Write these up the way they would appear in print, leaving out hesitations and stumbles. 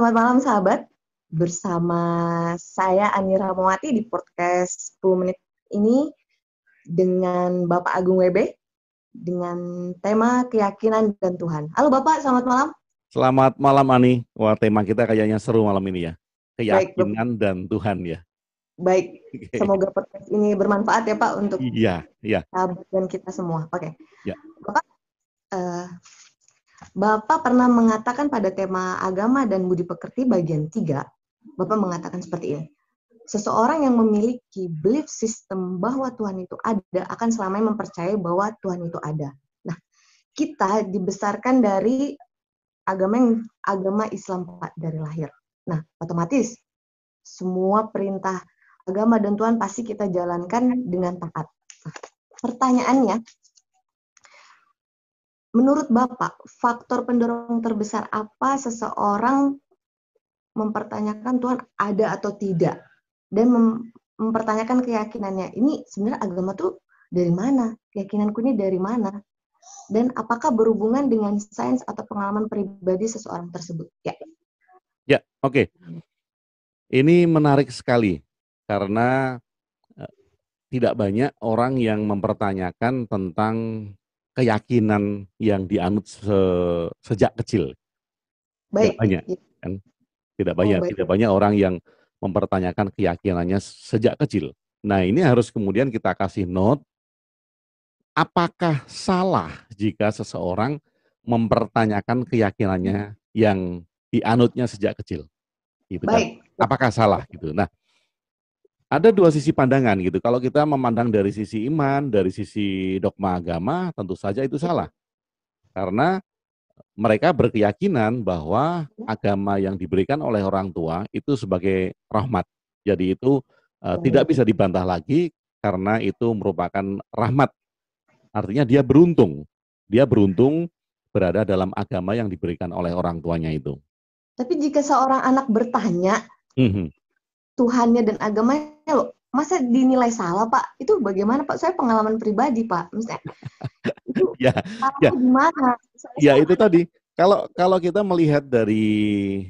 Selamat malam sahabat, bersama saya Anira Mawati di podcast 10 menit ini dengan Bapak Agung WB dengan tema keyakinan dan Tuhan. Halo Bapak, selamat malam. Selamat malam Ani. Wah, tema kita kayaknya seru malam ini ya. Baik, Bapak. Keyakinan dan Tuhan ya. Baik, semoga podcast ini bermanfaat ya Pak untuk Iya, iya. sahabat dan kita semua. Oke. Ya. Bapak pernah mengatakan pada tema agama dan budi pekerti bagian 3, Bapak mengatakan seperti ini. Seseorang yang memiliki belief system bahwa Tuhan itu ada akan selamanya mempercayai bahwa Tuhan itu ada. Nah, kita dibesarkan dari agama Islam Pak dari lahir. Nah, otomatis semua perintah agama dan Tuhan pasti kita jalankan dengan taat. Nah, pertanyaannya, menurut Bapak, faktor pendorong terbesar apa seseorang mempertanyakan Tuhan ada atau tidak? Dan mempertanyakan keyakinannya. Ini sebenarnya agama tuh dari mana? Keyakinanku ini dari mana? Dan apakah berhubungan dengan sains atau pengalaman pribadi seseorang tersebut? Ya, oke. Ini menarik sekali karena tidak banyak orang yang mempertanyakan tentang keyakinan yang dianut sejak kecil. Baik. Tidak banyak, kan? Tidak banyak orang yang mempertanyakan keyakinannya sejak kecil. Nah, ini harus kemudian kita kasih note, apakah salah jika seseorang mempertanyakan keyakinannya yang dianutnya sejak kecil? Gitu kan? Baik. Apakah salah gitu? Nah, ada dua sisi pandangan gitu. Kalau kita memandang dari sisi iman, dari sisi dogma agama, tentu saja itu salah. Karena mereka berkeyakinan bahwa agama yang diberikan oleh orang tua itu sebagai rahmat. Jadi itu tidak bisa dibantah lagi karena itu merupakan rahmat. Artinya dia beruntung. Dia beruntung berada dalam agama yang diberikan oleh orang tuanya itu. Tapi jika seorang anak bertanya, Tuhannya dan agamanya loh, masa dinilai salah Pak? Itu bagaimana Pak? Saya pengalaman pribadi Pak. Misalnya, itu ya, gimana? Ya itu tadi. Kalau kita melihat dari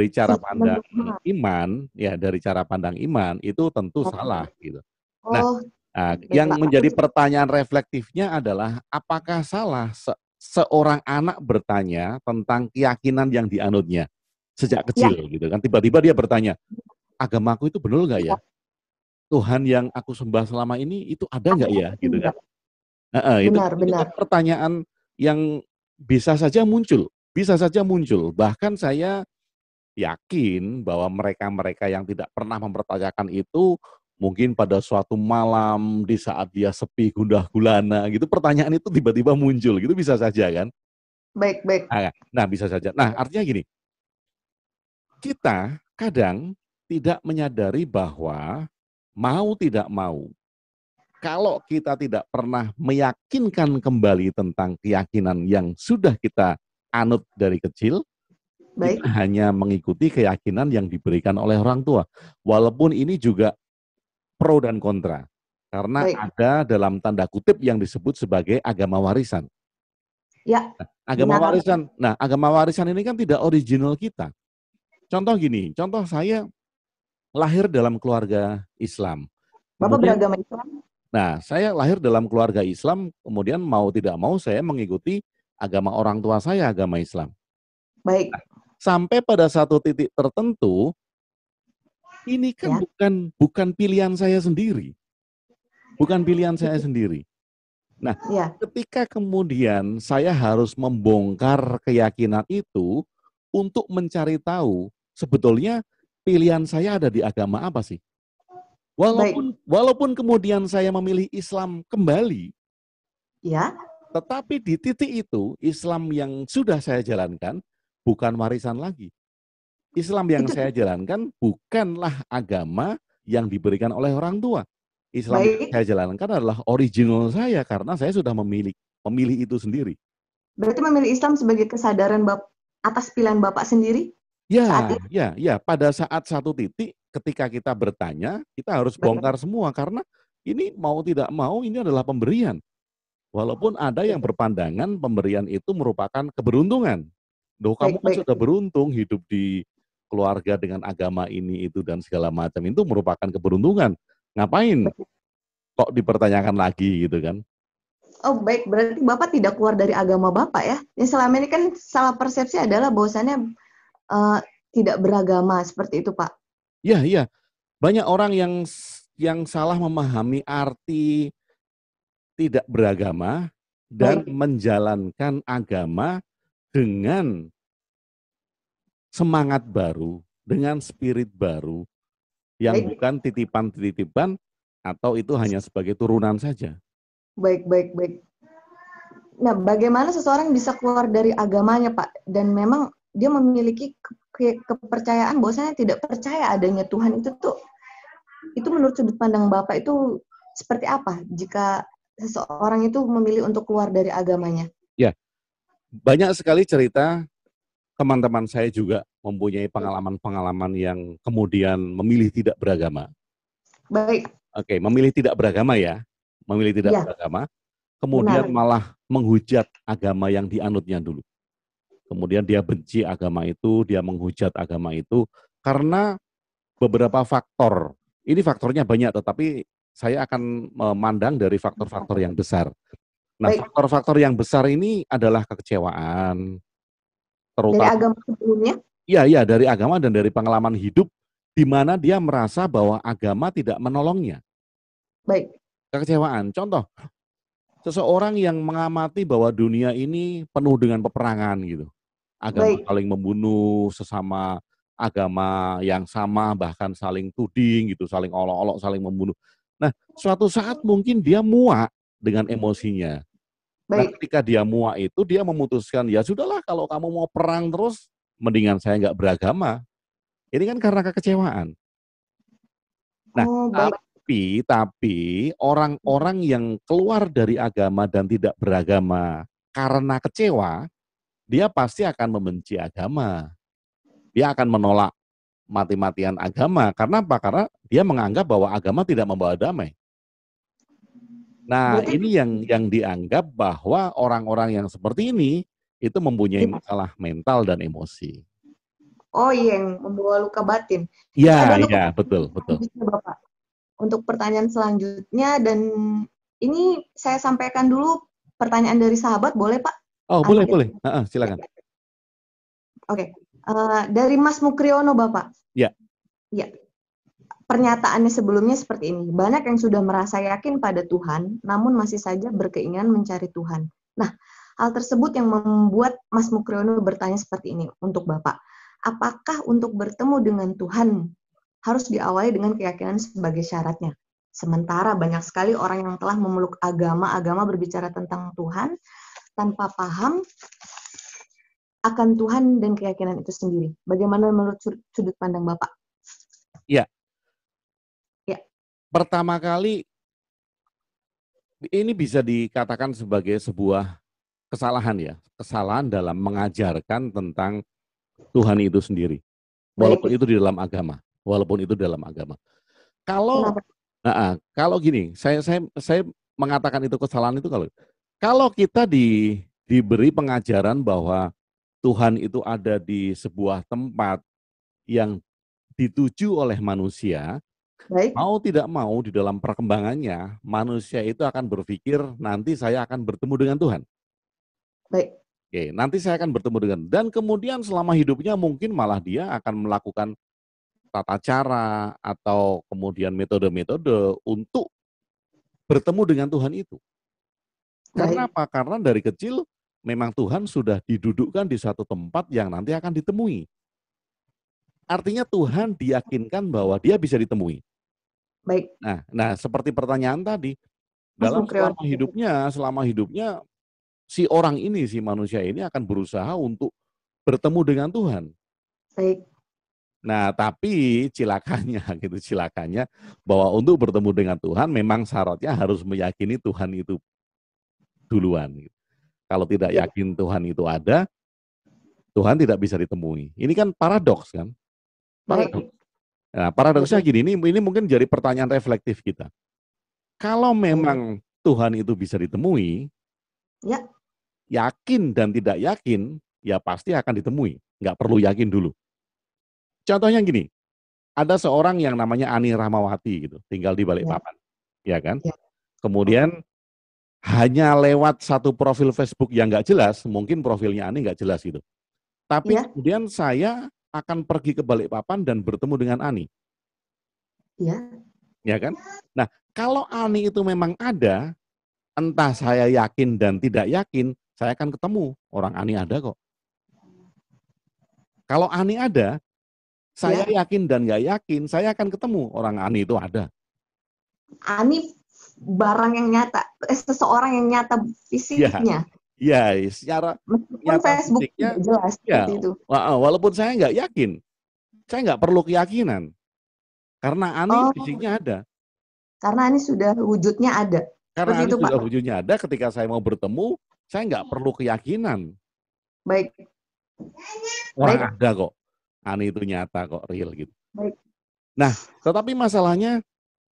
cara pandang iman, ya dari cara pandang iman itu tentu salah gitu. Nah, yang menjadi pertanyaan reflektifnya adalah apakah salah seorang anak bertanya tentang keyakinan yang dianutnya sejak kecil gitu kan? Tiba-tiba dia bertanya, agamaku itu benar nggak ya? Tuhan yang aku sembah selama ini itu ada nggak ya? Gitu kan? Itu kan pertanyaan yang bisa saja muncul. Bahkan saya yakin bahwa mereka-mereka yang tidak pernah mempertanyakan itu mungkin pada suatu malam di saat dia sepi gundah gulana gitu, pertanyaan itu tiba-tiba muncul gitu, bisa saja kan? Baik. Nah, bisa saja. Nah, artinya gini, kita kadang tidak menyadari bahwa mau tidak mau, kalau kita tidak pernah meyakinkan kembali tentang keyakinan yang sudah kita anut dari kecil, kita hanya mengikuti keyakinan yang diberikan oleh orang tua. Walaupun ini juga pro dan kontra. Karena ada dalam tanda kutip yang disebut sebagai agama warisan. Ya. Agama warisan ini kan tidak original kita. Contoh gini, saya lahir dalam keluarga Islam. Bapak beragama Islam? Nah, saya lahir dalam keluarga Islam, kemudian mau tidak mau saya mengikuti agama orang tua saya, agama Islam. Baik. Nah, sampai pada satu titik tertentu, ini kan bukan pilihan saya sendiri. Nah, ketika kemudian saya harus membongkar keyakinan itu untuk mencari tahu sebetulnya pilihan saya ada di agama apa sih? Walaupun kemudian saya memilih Islam kembali, tetapi di titik itu Islam yang sudah saya jalankan bukan warisan lagi. Islam yang saya jalankan bukanlah agama yang diberikan oleh orang tua. Islam yang saya jalankan adalah original saya karena saya sudah memilih itu sendiri. Berarti memilih Islam sebagai kesadaran atas pilihan Bapak sendiri? Ya. Pada saat satu titik ketika kita bertanya, kita harus bongkar semua karena ini mau tidak mau ini adalah pemberian. Walaupun ada yang berpandangan pemberian itu merupakan keberuntungan. Loh, kamu kan sudah beruntung hidup di keluarga dengan agama ini itu dan segala macam itu merupakan keberuntungan. Ngapain kok dipertanyakan lagi gitu kan? Oh baik, berarti Bapak tidak keluar dari agama Bapak ya? Yang selama ini kan salah persepsi adalah bahwasannya tidak beragama seperti itu Pak. Iya, iya. Banyak orang yang salah memahami arti tidak beragama dan Baik, menjalankan agama dengan semangat baru, dengan spirit baru, yang baik, bukan titipan-titipan atau itu hanya sebagai turunan saja. baik, baik, baik. Nah, bagaimana seseorang bisa keluar dari agamanya, Pak? Dan memang dia memiliki kepercayaan bahwasanya tidak percaya adanya Tuhan itu menurut sudut pandang Bapak itu seperti apa jika seseorang itu memilih untuk keluar dari agamanya? Ya, banyak sekali cerita teman-teman saya juga mempunyai pengalaman-pengalaman yang kemudian memilih tidak beragama. Baik. Oke, memilih tidak beragama ya, memilih tidak Ya, beragama, kemudian benar. malah menghujat agama yang dianutnya dulu. Kemudian dia benci agama itu, dia menghujat agama itu karena beberapa faktor. Ini faktornya banyak, tetapi saya akan memandang dari faktor-faktor yang besar. Nah, Baik. faktor-faktor yang besar ini adalah kekecewaan, Dari terutama agama sebelumnya? iya dari agama dan dari pengalaman hidup di mana dia merasa bahwa agama tidak menolongnya. Baik. Kekecewaan. Contoh, seseorang yang mengamati bahwa dunia ini penuh dengan peperangan gitu. Agama Baik. saling membunuh, sesama agama yang sama bahkan saling tuding gitu, saling olok-olok, saling membunuh. Nah, suatu saat mungkin dia muak dengan emosinya. Nah, Baik. ketika dia muak itu dia memutuskan, ya sudahlah kalau kamu mau perang terus, mendingan saya nggak beragama. Ini kan karena kekecewaan. Nah, Oh, baik. tapi orang-orang yang keluar dari agama dan tidak beragama karena kecewa, dia pasti akan membenci agama. Dia akan menolak mati-matian agama. Karena apa? Karena dia menganggap bahwa agama tidak membawa damai. Nah, Berarti ini yang dianggap bahwa orang-orang yang seperti ini itu mempunyai masalah mental dan emosi. oh iya, yang membawa luka batin. Iya, Itu ada untuk iya, betul, betul. selanjutnya, Bapak. Untuk pertanyaan selanjutnya dan ini saya sampaikan dulu pertanyaan dari sahabat, boleh Pak? Oh, boleh, Unmute. boleh. Ya. Silakan. Oke. Dari Mas Mukriono, Bapak. Ya, Ya. Pernyataannya sebelumnya seperti ini. Banyak yang sudah merasa yakin pada Tuhan, namun masih saja berkeinginan mencari Tuhan. Nah, hal tersebut yang membuat Mas Mukriono bertanya seperti ini untuk Bapak. Apakah untuk bertemu dengan Tuhan harus diawali dengan keyakinan sebagai syaratnya? Sementara banyak sekali orang yang telah memeluk agama berbicara tentang Tuhan tanpa paham akan Tuhan dan keyakinan itu sendiri. Bagaimana menurut sudut pandang Bapak? ya. Ya, Pertama kali ini bisa dikatakan sebagai sebuah kesalahan ya, kesalahan dalam mengajarkan tentang Tuhan itu sendiri. Walaupun baik. itu di dalam agama, walaupun itu dalam agama. Kalau Kenapa? kalau gini, saya mengatakan itu kesalahan itu kalau kita diberi pengajaran bahwa Tuhan itu ada di sebuah tempat yang dituju oleh manusia, Baik, mau tidak mau di dalam perkembangannya, manusia itu akan berpikir nanti saya akan bertemu dengan Tuhan. baik, Oke, nanti saya akan bertemu dengan dan kemudian selama hidupnya mungkin malah dia akan melakukan tata cara atau kemudian metode-metode untuk bertemu dengan Tuhan itu. Karena baik, apa? Karena dari kecil memang Tuhan sudah didudukkan di suatu tempat yang nanti akan ditemui. Artinya Tuhan diyakinkan bahwa dia bisa ditemui. baik. Nah, seperti pertanyaan tadi, Mas dalam Mukrion. selama hidupnya si orang ini, si manusia ini akan berusaha untuk bertemu dengan Tuhan. Baik, Nah, tapi cilakanya gitu, cilakanya bahwa untuk bertemu dengan Tuhan memang syaratnya harus meyakini Tuhan itu duluan. Gitu. Kalau tidak ya, yakin Tuhan itu ada, Tuhan tidak bisa ditemui. Ini kan paradoks kan? baik. Paradoks. Nah, paradoksnya Berarti, gini, ini mungkin jadi pertanyaan reflektif kita. Kalau baik. memang Tuhan itu bisa ditemui, Ya, yakin dan tidak yakin, ya pasti akan ditemui. Nggak perlu yakin dulu. contohnya gini, ada seorang yang namanya Ani Rahmawati gitu, tinggal di Balikpapan, ya kan? Ya. Kemudian hanya lewat satu profil Facebook yang nggak jelas, mungkin profilnya Ani nggak jelas gitu. Tapi Ya. kemudian saya akan pergi ke Balikpapan dan bertemu dengan Ani. Ya. Ya kan? Nah, kalau Ani itu memang ada, entah saya yakin dan tidak yakin, saya akan ketemu. Orang Ani ada kok. Kalau Ani ada, saya yakin dan nggak yakin, saya akan ketemu. Orang Ani itu ada. Ani barang yang nyata, seseorang yang nyata fisiknya. Ya, secara Meskipun nyata Facebook fisiknya, tidak jelas seperti itu. Walaupun saya nggak yakin, saya nggak perlu keyakinan. Karena Ani fisiknya ada. Karena Ani sudah wujudnya ada. Karena Ani itu, sudah Pak. wujudnya ada, ketika saya mau bertemu, saya nggak perlu keyakinan. Baik. Orang ada kok. Ani itu nyata kok, real gitu. Baik. Nah, tetapi masalahnya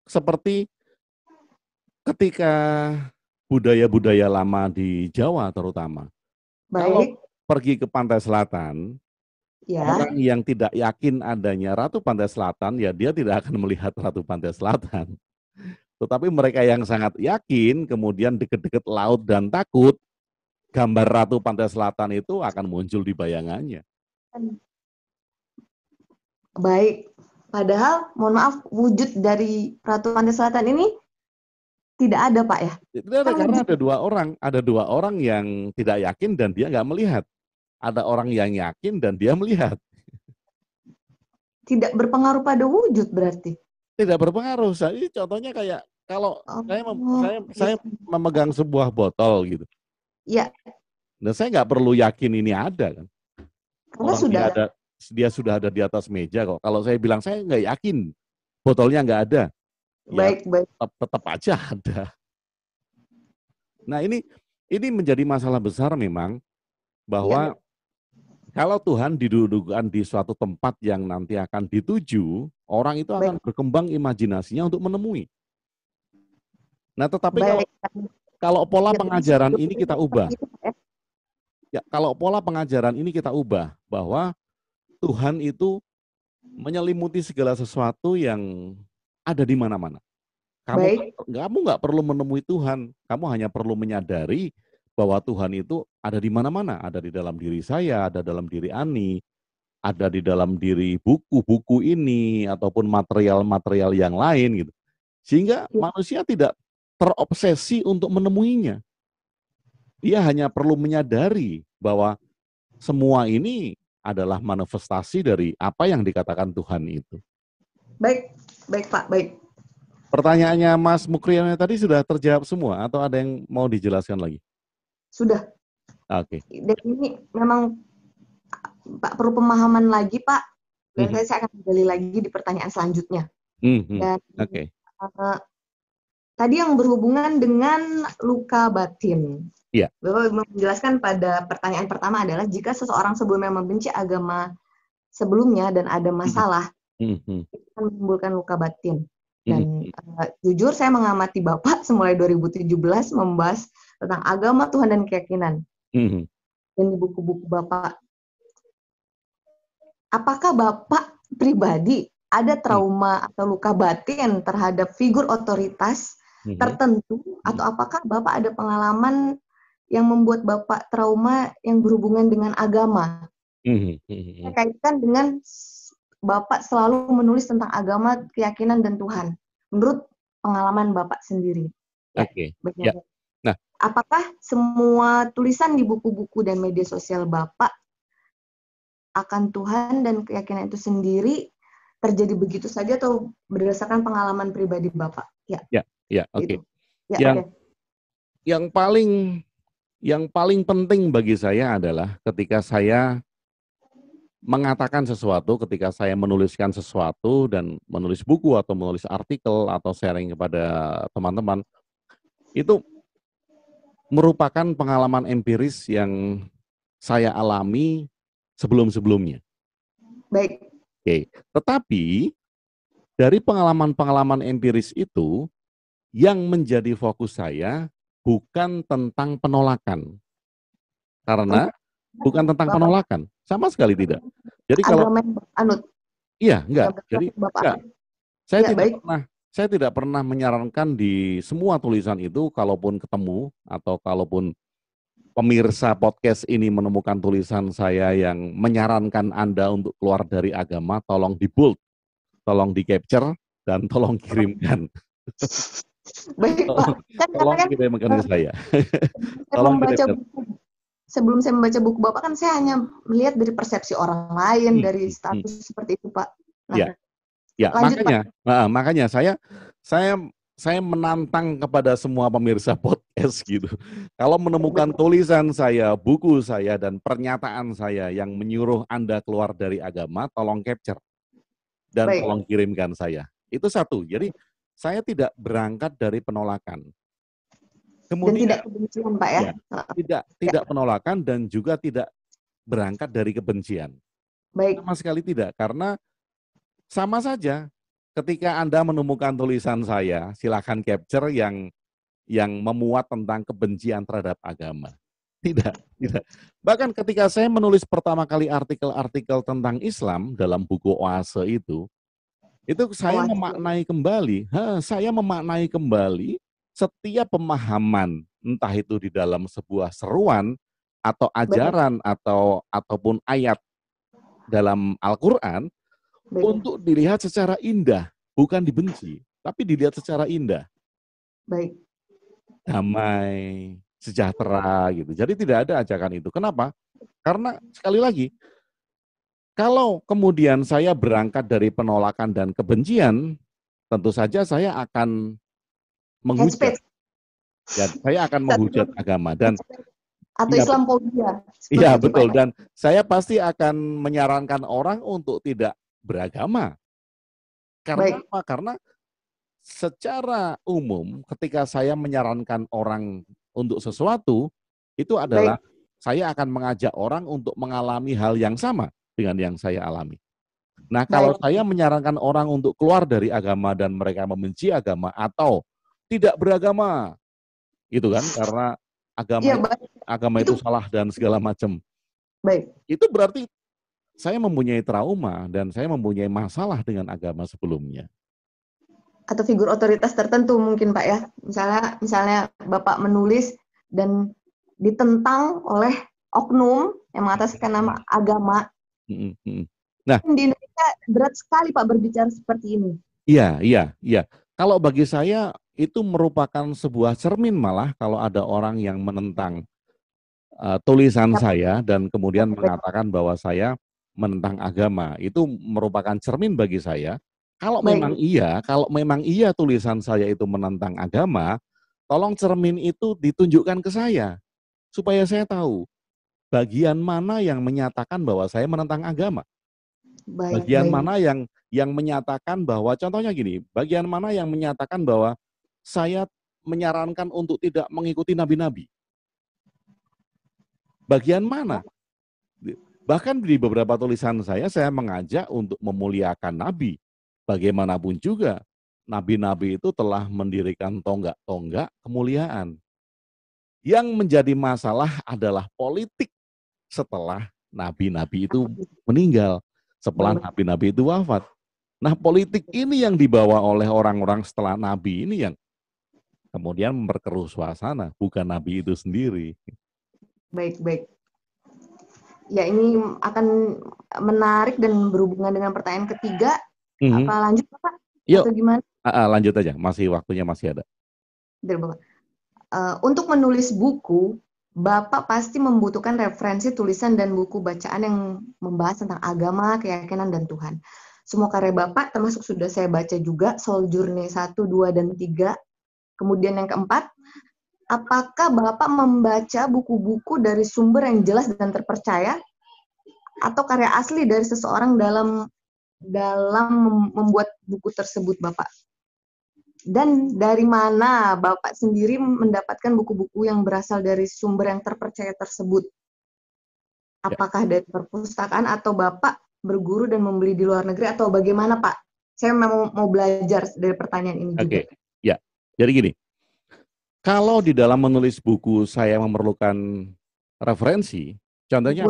seperti ketika budaya-budaya lama di Jawa terutama. Kalau pergi ke pantai selatan, orang yang tidak yakin adanya Ratu Pantai Selatan, ya dia tidak akan melihat Ratu Pantai Selatan. Tetapi mereka yang sangat yakin, kemudian deket-deket laut dan takut, gambar Ratu Pantai Selatan itu akan muncul di bayangannya. Baik. Padahal, mohon maaf, wujud dari Ratu Pantai Selatan ini tidak ada, Pak ya? Tidak ada, karena ada dua orang yang tidak yakin dan dia nggak melihat. Ada orang yang yakin dan dia melihat. Tidak berpengaruh pada wujud berarti? Tidak berpengaruh. Jadi contohnya kayak kalau saya memegang sebuah botol gitu. Iya. Dan saya nggak perlu yakin ini ada kan. Karena sudah dia sudah ada di atas meja kok. Kalau saya bilang saya nggak yakin botolnya nggak ada. Baik. Tetap aja ada. Nah ini menjadi masalah besar memang, bahwa kalau Tuhan didudukan di suatu tempat yang nanti akan dituju, orang itu akan berkembang imajinasinya untuk menemui. Nah tetapi kalau pola pengajaran ini kita ubah, kalau pola pengajaran ini kita ubah, bahwa Tuhan itu menyelimuti segala sesuatu yang ada di mana-mana. Kamu nggak perlu menemui Tuhan, kamu hanya perlu menyadari bahwa Tuhan itu ada di mana-mana, ada di dalam diri saya, ada dalam diri Ani, ada di dalam diri buku-buku ini ataupun material-material yang lain gitu. Sehingga manusia tidak terobsesi untuk menemuinya. Dia hanya perlu menyadari bahwa semua ini adalah manifestasi dari apa yang dikatakan Tuhan itu. Baik Pak, baik. Pertanyaannya Mas Mukriana tadi sudah terjawab semua atau ada yang mau dijelaskan lagi? Sudah. Oke. Dan ini memang Pak perlu pemahaman lagi Pak. Dan saya akan kembali lagi di pertanyaan selanjutnya. Dan tadi yang berhubungan dengan luka batin. Iya. Bapak menjelaskan pada pertanyaan pertama adalah jika seseorang sebelumnya membenci agama sebelumnya dan ada masalah, itu akan menimbulkan luka batin. Dan jujur saya mengamati Bapak semulai 2017 membahas tentang agama, Tuhan, dan keyakinan. Dan di buku-buku Bapak. Apakah Bapak pribadi ada trauma atau luka batin terhadap figur otoritas tertentu? Atau apakah Bapak ada pengalaman yang membuat Bapak trauma yang berhubungan dengan agama? Saya kaitkan dengan Bapak selalu menulis tentang agama, keyakinan, dan Tuhan. Menurut pengalaman Bapak sendiri. Oke. Nah, apakah semua tulisan di buku-buku dan media sosial Bapak akan Tuhan dan keyakinan itu sendiri terjadi begitu saja atau berdasarkan pengalaman pribadi Bapak? Oke. Yang paling penting bagi saya adalah ketika saya mengatakan sesuatu, ketika saya menuliskan sesuatu dan menulis buku atau menulis artikel atau sharing kepada teman-teman, itu merupakan pengalaman empiris yang saya alami sebelum-sebelumnya. Baik. Oke. Tetapi dari pengalaman-pengalaman empiris itu, yang menjadi fokus saya bukan tentang penolakan. Karena bukan tentang penolakan, sama sekali tidak. Jadi kalau Iya, enggak. Jadi Bapak. enggak. Saya Ya, tidak baik. pernah menyarankan di semua tulisan itu, kalaupun ketemu atau kalaupun pemirsa podcast ini menemukan tulisan saya yang menyarankan Anda untuk keluar dari agama, tolong di-bold, tolong di-capture, dan tolong kirimkan. Baik, Pak. Kan karena Tolong kan kirimkan ke saya. saya Tolong membaca kirimkan. buku, sebelum saya membaca buku Bapak kan saya hanya melihat dari persepsi orang lain, dari status seperti itu, Pak. Nah, Ya, ya, lanjut, Pak. makanya saya menantang kepada semua pemirsa podcast gitu. Kalau menemukan tulisan saya, buku saya, dan pernyataan saya yang menyuruh Anda keluar dari agama, tolong capture dan Baik. tolong kirimkan saya. Itu satu. Jadi saya tidak berangkat dari penolakan. Kemudian, dan tidak kebencian, Pak ya? Tidak penolakan dan juga tidak berangkat dari kebencian. Baik. Sama sekali tidak, karena sama saja. Ketika Anda menemukan tulisan saya, silakan capture yang memuat tentang kebencian terhadap agama. Tidak, tidak. Bahkan ketika saya menulis pertama kali artikel-artikel tentang Islam dalam buku Oase itu saya memaknai kembali, setiap pemahaman, entah itu di dalam sebuah seruan atau ajaran ataupun ayat dalam Al-Qur'an, untuk dilihat secara indah, bukan dibenci, tapi dilihat secara indah. Baik. Damai, sejahtera gitu. Jadi tidak ada ajakan itu. Kenapa? Karena sekali lagi, kalau kemudian saya berangkat dari penolakan dan kebencian, tentu saja saya akan menghujat. Dan saya akan menghujat agama dan atau Islamophobia. Iya, betul. Dan saya pasti akan menyarankan orang untuk tidak beragama. Karena apa? Karena secara umum ketika saya menyarankan orang untuk sesuatu, itu adalah saya akan mengajak orang untuk mengalami hal yang sama dengan yang saya alami. Nah, kalau saya menyarankan orang untuk keluar dari agama dan mereka membenci agama atau tidak beragama, itu kan karena agama itu salah dan segala macam. Itu berarti saya mempunyai trauma dan saya mempunyai masalah dengan agama sebelumnya. Atau figur otoritas tertentu mungkin, Pak ya. Misalnya Bapak menulis dan ditentang oleh oknum yang mengataskan nama agama. Nah, di Indonesia berat sekali, Pak, berbicara seperti ini. Iya. Kalau bagi saya itu merupakan sebuah cermin malah kalau ada orang yang menentang tulisan saya dan kemudian mengatakan bahwa saya menentang agama. Itu merupakan cermin bagi saya. Kalau memang iya tulisan saya itu menentang agama, tolong cermin itu ditunjukkan ke saya supaya saya tahu bagian mana yang menyatakan bahwa saya menentang agama. Bagian mana yang menyatakan bahwa, contohnya gini, bagian mana yang menyatakan bahwa saya menyarankan untuk tidak mengikuti nabi-nabi. Bagian mana? Bahkan di beberapa tulisan saya mengajak untuk memuliakan nabi. Bagaimanapun juga, nabi-nabi itu telah mendirikan tonggak-tonggak kemuliaan. Yang menjadi masalah adalah politik setelah nabi-nabi itu meninggal. Setelah nabi-nabi itu wafat. Nah, politik ini yang dibawa oleh orang-orang setelah nabi ini yang kemudian memperkeruh suasana, bukan nabi itu sendiri. Baik. Ya, ini akan menarik dan berhubungan dengan pertanyaan ketiga. Apa lanjut, Pak? Yuk. Atau gimana? Lanjut aja, waktunya masih ada. Bapak. Untuk menulis buku, Bapak pasti membutuhkan referensi tulisan dan buku bacaan yang membahas tentang agama, keyakinan, dan Tuhan. Semua karya Bapak, termasuk sudah saya baca juga, Soul Journey 1, 2, dan 3. Kemudian yang keempat, apakah Bapak membaca buku-buku dari sumber yang jelas dan terpercaya, atau karya asli dari seseorang dalam membuat buku tersebut, Bapak? Dan dari mana Bapak sendiri mendapatkan buku-buku yang berasal dari sumber yang terpercaya tersebut? Apakah dari perpustakaan atau Bapak berguru dan membeli di luar negeri atau bagaimana, Pak? Saya mau belajar dari pertanyaan ini juga. Ya. Jadi gini, kalau di dalam menulis buku saya memerlukan referensi, contohnya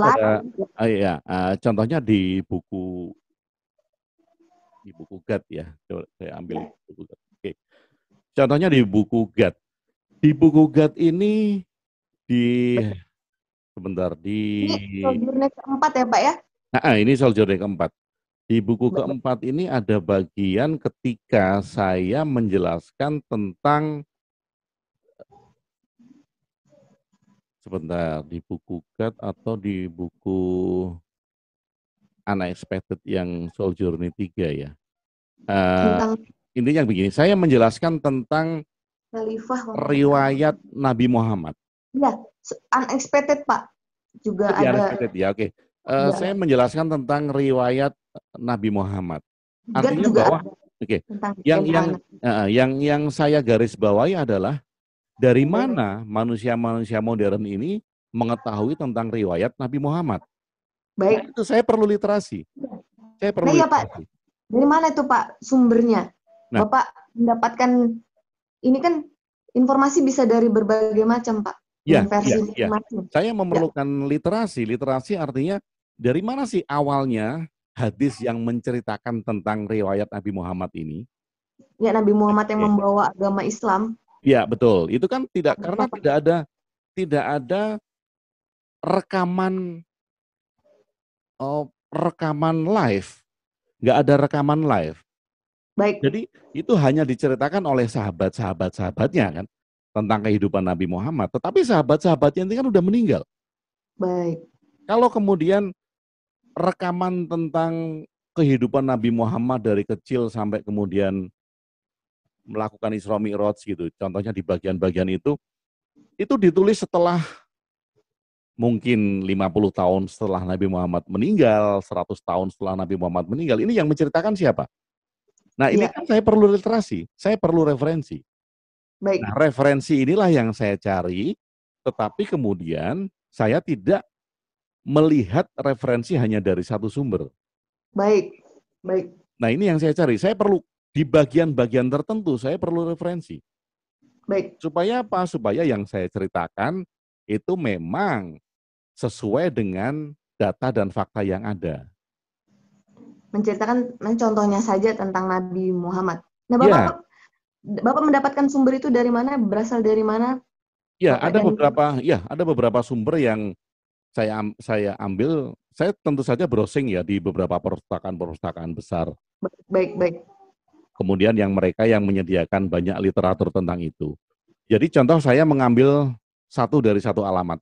contohnya di buku di buku GAT ya. Coba saya ambil buku GAT. Oke. Contohnya di buku GAT. Di buku GAT ini sebentar Ini Sojourner keempat ya Pak ya? ini Sojourner keempat. Di buku Baik. keempat ini ada bagian ketika saya menjelaskan tentang sebentar di buku GAT atau di buku Unexpected yang Sojourner 3 ya. Tentang Intinya begini, saya menjelaskan tentang Khalifah riwayat Nabi Muhammad. Ya, Unexpected Pak. Juga Di ada. Unexpected ya, oke. Saya menjelaskan tentang riwayat Nabi Muhammad. Artinya juga bahwa oke. Yang saya garis bawahi adalah dari mana manusia-manusia modern ini mengetahui tentang riwayat Nabi Muhammad. Baik. Nah, itu saya perlu literasi. Saya perlu literasi. Pak. Dari mana itu Pak sumbernya? Nah, Bapak mendapatkan ini kan informasi bisa dari berbagai macam Pak. Ya. Saya memerlukan literasi. Literasi artinya dari mana sih awalnya hadis yang menceritakan tentang riwayat Nabi Muhammad ini? Ya, Nabi Muhammad yang membawa agama Islam. Ya, betul. Itu kan karena tidak ada rekaman live. Nggak ada rekaman live. Baik. Jadi itu hanya diceritakan oleh sahabatnya kan tentang kehidupan Nabi Muhammad. Tetapi sahabatnya ini kan udah meninggal. Baik. Kalau kemudian rekaman tentang kehidupan Nabi Muhammad dari kecil sampai kemudian melakukan Isra Mi'raj gitu. Contohnya di bagian-bagian itu ditulis setelah mungkin 50 tahun setelah Nabi Muhammad meninggal, 100 tahun setelah Nabi Muhammad meninggal. Ini yang menceritakan siapa? Nah, ini kan saya perlu literasi, saya perlu referensi. Baik. Nah, referensi inilah yang saya cari, tetapi kemudian saya tidak melihat referensi hanya dari satu sumber. Baik. Nah, ini yang saya cari. Saya perlu di bagian-bagian tertentu, saya perlu referensi. Baik. Supaya apa? Supaya yang saya ceritakan itu memang sesuai dengan data dan fakta yang ada. Menceritakan contohnya saja tentang Nabi Muhammad. Nah, Bapak mendapatkan sumber itu dari mana? Berasal dari mana? Ya, ada beberapa sumber yang saya ambil. Saya tentu saja browsing ya di beberapa perpustakaan besar. Baik. Kemudian mereka yang menyediakan banyak literatur tentang itu. Jadi contoh saya mengambil satu dari satu alamat.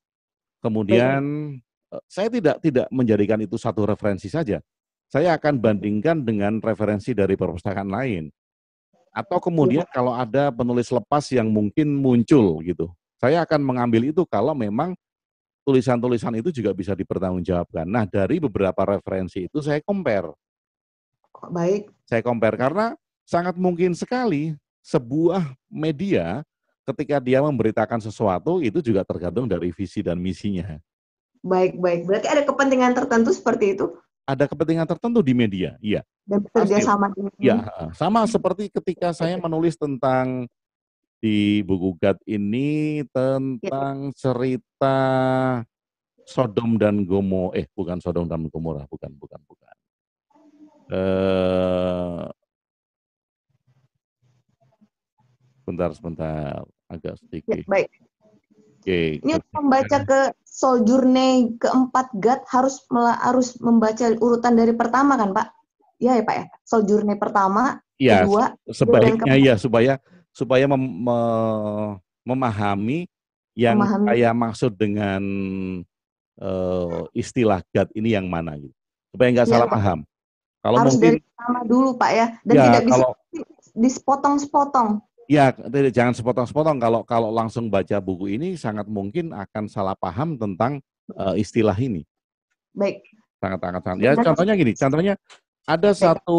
Kemudian saya tidak menjadikan itu satu referensi saja. Saya akan bandingkan dengan referensi dari perpustakaan lain. Atau kemudian kalau ada penulis lepas yang mungkin muncul gitu. Saya akan mengambil itu kalau memang tulisan-tulisan itu juga bisa dipertanggungjawabkan. Nah, dari beberapa referensi itu saya compare. Baik. Saya compare karena sangat mungkin sekali sebuah media ketika dia memberitakan sesuatu itu juga tergantung dari visi dan misinya. Baik. Berarti ada kepentingan tertentu seperti itu? Ada kepentingan tertentu di media, iya. Dan bekerja sama dengan ya, sama seperti ketika saya menulis tentang di buku GAT ini tentang cerita Sodom dan Gomora, bukan Sodom dan Gomora, bukan. Sebentar, agak sedikit. Baik. Oke. Ini untuk membaca ke Sojourner keempat GAT harus membaca urutan dari pertama kan Pak? Iya ya Pak ya. Sojourner pertama, kedua, sebaiknya ya supaya memahami yang saya maksud dengan istilah GAT ini yang mana gitu. Supaya nggak salah paham. Kalau harus mungkin dari pertama dulu Pak ya, dan tidak bisa disepotong-sepotong. Ya, jangan sepotong-sepotong. Kalau langsung baca buku ini sangat mungkin akan salah paham tentang istilah ini. Baik. Sangat. Ya, contohnya gini. Contohnya ada satu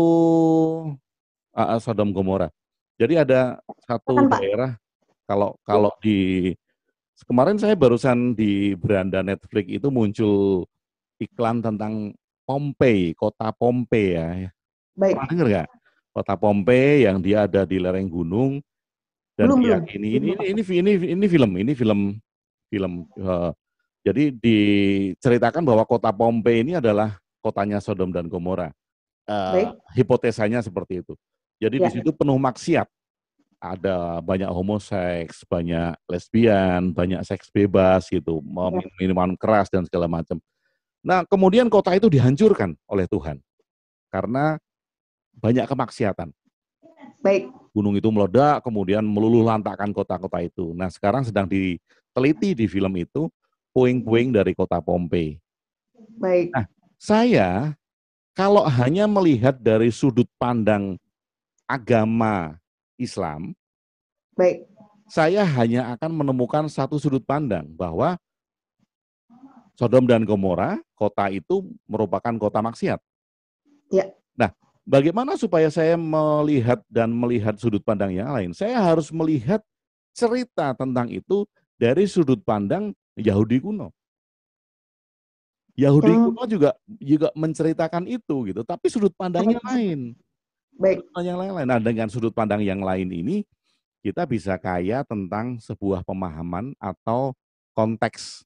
Sodom Gomora. Jadi ada satu daerah. Kalau di kemarin saya barusan di beranda Netflix itu muncul iklan tentang Pompei, kota Pompei ya. Baik. Pernah dengar nggak? Kota Pompei yang dia ada di lereng gunung. Dan ini film. Jadi diceritakan bahwa kota Pompei ini adalah kotanya Sodom dan Gomora. hipotesanya seperti itu. Jadi di situ penuh maksiat. Ada banyak homoseks, banyak lesbian, banyak seks bebas gitu, minuman keras dan segala macam. Nah, kemudian kota itu dihancurkan oleh Tuhan karena banyak kemaksiatan. Baik. Gunung itu meledak, kemudian meluluh lantakkan kota-kota itu. Nah, sekarang sedang diteliti di film itu puing-puing dari kota Pompei. Baik. Nah, saya kalau hanya melihat dari sudut pandang agama Islam, baik, saya hanya akan menemukan satu sudut pandang bahwa Sodom dan Gomora, kota itu merupakan kota maksiat. Ya. Nah, bagaimana supaya saya melihat sudut pandang yang lain? Saya harus melihat cerita tentang itu dari sudut pandang Yahudi kuno. Yahudi kuno juga menceritakan itu gitu, tapi sudut pandangnya lain. Baik. Sudut pandang yang lain. Nah, dengan sudut pandang yang lain ini kita bisa kaya tentang sebuah pemahaman atau konteks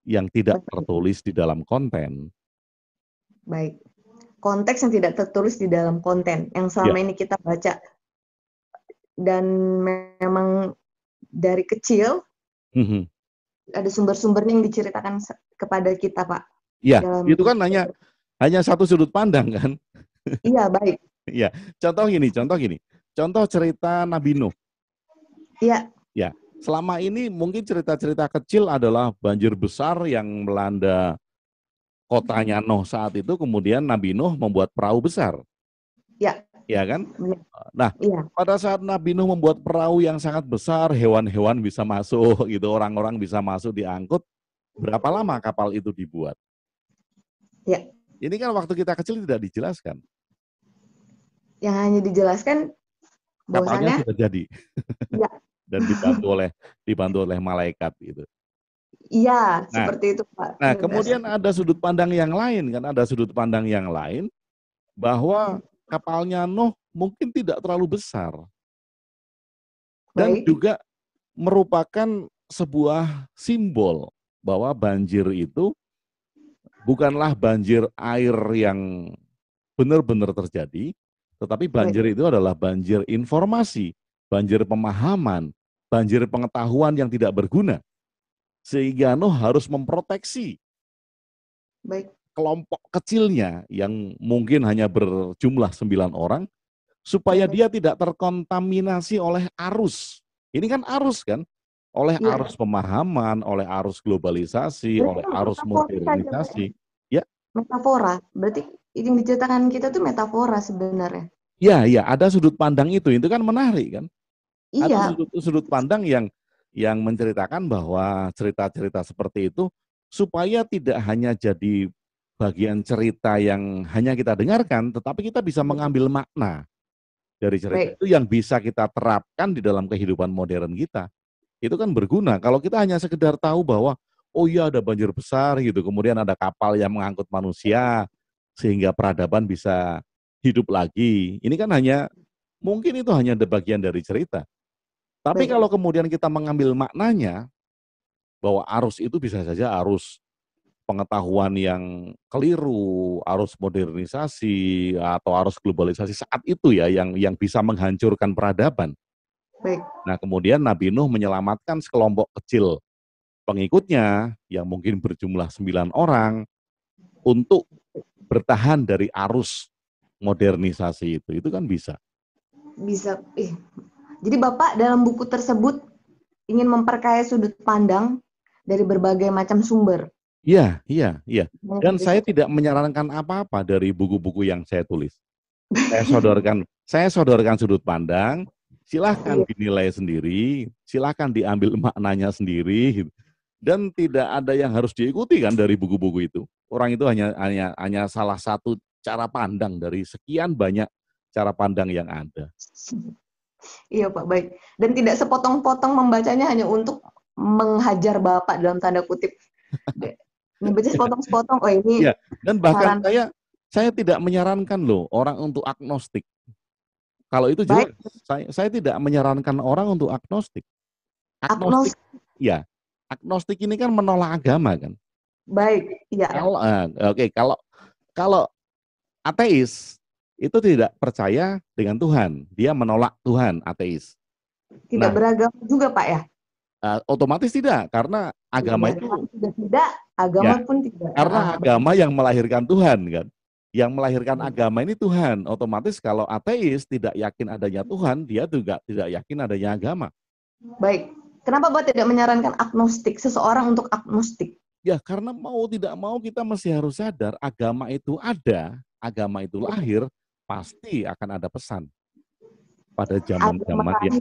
yang tidak tertulis di dalam konten. Baik. Konteks yang tidak tertulis di dalam konten yang selama ini kita baca. Dan memang dari kecil ada sumber-sumbernya yang diceritakan kepada kita, Pak. Iya, itu kan hanya satu sudut pandang kan? Iya, baik. Iya, contoh gini. Contoh cerita Nabi Nuh. Iya. Ya, selama ini mungkin cerita-cerita kecil adalah banjir besar yang melanda kotanya Nuh saat itu, kemudian Nabi Nuh membuat perahu besar. Ya. Ya kan? Nah, pada saat Nabi Nuh membuat perahu yang sangat besar, hewan-hewan bisa masuk, gitu, orang-orang bisa masuk diangkut. Berapa lama kapal itu dibuat? Ya. Ini kan waktu kita kecil tidak dijelaskan. Yang hanya dijelaskan kapalnya sudah jadi. Ya. Dan dibantu oleh malaikat gitu. Iya, seperti itu, Pak. Nah, kemudian ada sudut pandang yang lain kan, bahwa kapalnya Nuh mungkin tidak terlalu besar. Dan juga merupakan sebuah simbol bahwa banjir itu bukanlah banjir air yang benar-benar terjadi, tetapi banjir itu adalah banjir informasi, banjir pemahaman, banjir pengetahuan yang tidak berguna. Sehingga Nuh harus memproteksi kelompok kecilnya yang mungkin hanya berjumlah 9 orang, supaya dia tidak terkontaminasi oleh arus. Ini kan arus kan? Oleh arus pemahaman, oleh arus globalisasi, oleh arus modernisasi. Ya. Metafora, berarti yang diceritakan kita tuh metafora sebenarnya. Iya, ada sudut pandang itu kan menarik kan? Iya. Ada sudut pandang yang menceritakan bahwa cerita-cerita seperti itu supaya tidak hanya jadi bagian cerita yang hanya kita dengarkan, tetapi kita bisa mengambil makna dari cerita itu yang bisa kita terapkan di dalam kehidupan modern kita. Itu kan berguna. Kalau kita hanya sekedar tahu bahwa oh iya ada banjir besar gitu, kemudian ada kapal yang mengangkut manusia sehingga peradaban bisa hidup lagi. Ini kan mungkin itu hanya bagian dari cerita. Tapi kalau kemudian kita mengambil maknanya, bahwa arus itu bisa saja arus pengetahuan yang keliru, arus modernisasi, atau arus globalisasi saat itu ya, yang bisa menghancurkan peradaban. Nah, kemudian Nabi Nuh menyelamatkan sekelompok kecil pengikutnya, yang mungkin berjumlah 9 orang, untuk bertahan dari arus modernisasi itu. Itu kan bisa. Bisa. Jadi Bapak dalam buku tersebut ingin memperkaya sudut pandang dari berbagai macam sumber. Iya. Dan saya tidak menyarankan apa-apa dari buku-buku yang saya tulis. Saya sodorkan sudut pandang, silahkan dinilai sendiri, silahkan diambil maknanya sendiri, dan tidak ada yang harus diikuti kan dari buku-buku itu. Orang itu hanya salah satu cara pandang dari sekian banyak cara pandang yang ada. Iya Pak, baik. Dan tidak sepotong-potong membacanya hanya untuk menghajar Bapak dalam tanda kutip. Membaca sepotong-sepotong, oh ini. Ya, dan bahkan saya tidak menyarankan loh orang untuk agnostik. Kalau itu jelas, saya tidak menyarankan orang untuk agnostik. Agnostik ini kan menolak agama kan. Baik, iya. Kalau ateis itu tidak percaya dengan Tuhan. Dia menolak Tuhan, ateis. Tidak beragama juga, Pak, ya? Otomatis tidak, karena agama itu tidak, agama pun tidak. Karena agama yang melahirkan Tuhan, kan. Yang melahirkan agama ini Tuhan. Otomatis kalau ateis tidak yakin adanya Tuhan, dia juga tidak yakin adanya agama. Baik. Kenapa Bapak tidak menyarankan agnostik, seseorang untuk agnostik? Ya, karena mau tidak mau kita mesti harus sadar agama itu ada, agama itu lahir, pasti akan ada pesan. Pada zaman-zaman yang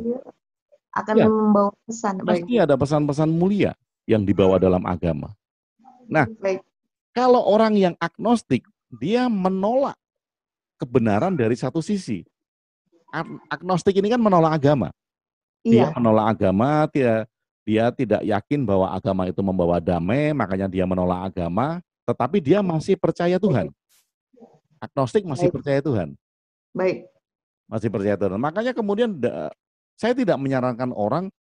akan membawa pesan. Pasti ada pesan-pesan mulia yang dibawa dalam agama. Nah, kalau orang yang agnostik, dia menolak kebenaran dari satu sisi. Agnostik ini kan menolak agama. Dia menolak agama, dia tidak yakin bahwa agama itu membawa damai, makanya dia menolak agama, tetapi dia masih percaya Tuhan. Agnostik masih percaya Tuhan. Baik. Masih percaya Tuhan. Makanya kemudian saya tidak menyarankan orang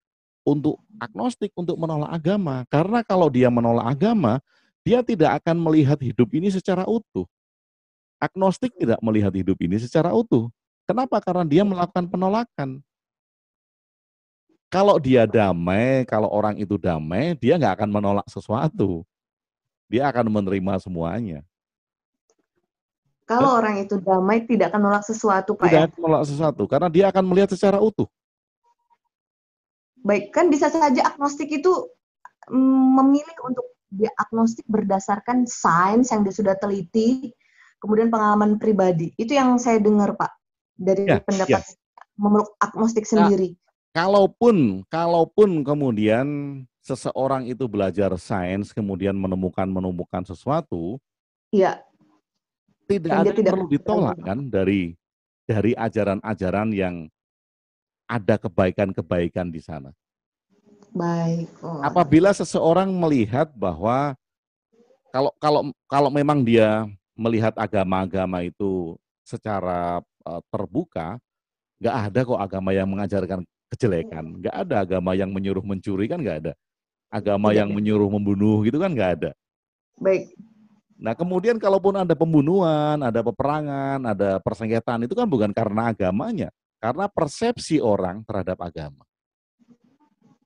untuk agnostik, untuk menolak agama. Karena kalau dia menolak agama, dia tidak akan melihat hidup ini secara utuh. Agnostik tidak melihat hidup ini secara utuh. Kenapa? Karena dia melakukan penolakan. Kalau dia damai, kalau orang itu damai, dia nggak akan menolak sesuatu. Dia akan menerima semuanya. Kalau orang itu damai, tidak akan menolak sesuatu, Pak. Tidak akan menolak sesuatu, karena dia akan melihat secara utuh. Baik, kan bisa saja agnostik itu memilih untuk dia agnostik berdasarkan sains yang dia sudah teliti, kemudian pengalaman pribadi. Itu yang saya dengar, Pak, dari pendapat memeluk agnostik sendiri. Kalaupun kemudian seseorang itu belajar sains, kemudian menemukan sesuatu, tidak ada yang perlu ditolak kan dari ajaran-ajaran yang ada kebaikan-kebaikan di sana. Baik. Apabila seseorang melihat bahwa kalau memang dia melihat agama-agama itu secara terbuka, nggak ada kok agama yang mengajarkan kejelekan, nggak ada agama yang menyuruh mencuri, kan nggak ada. Agama yang menyuruh membunuh gitu kan nggak ada. Baik. Nah kemudian kalaupun ada pembunuhan, ada peperangan, ada persengketaan, itu kan bukan karena agamanya, karena persepsi orang terhadap agama.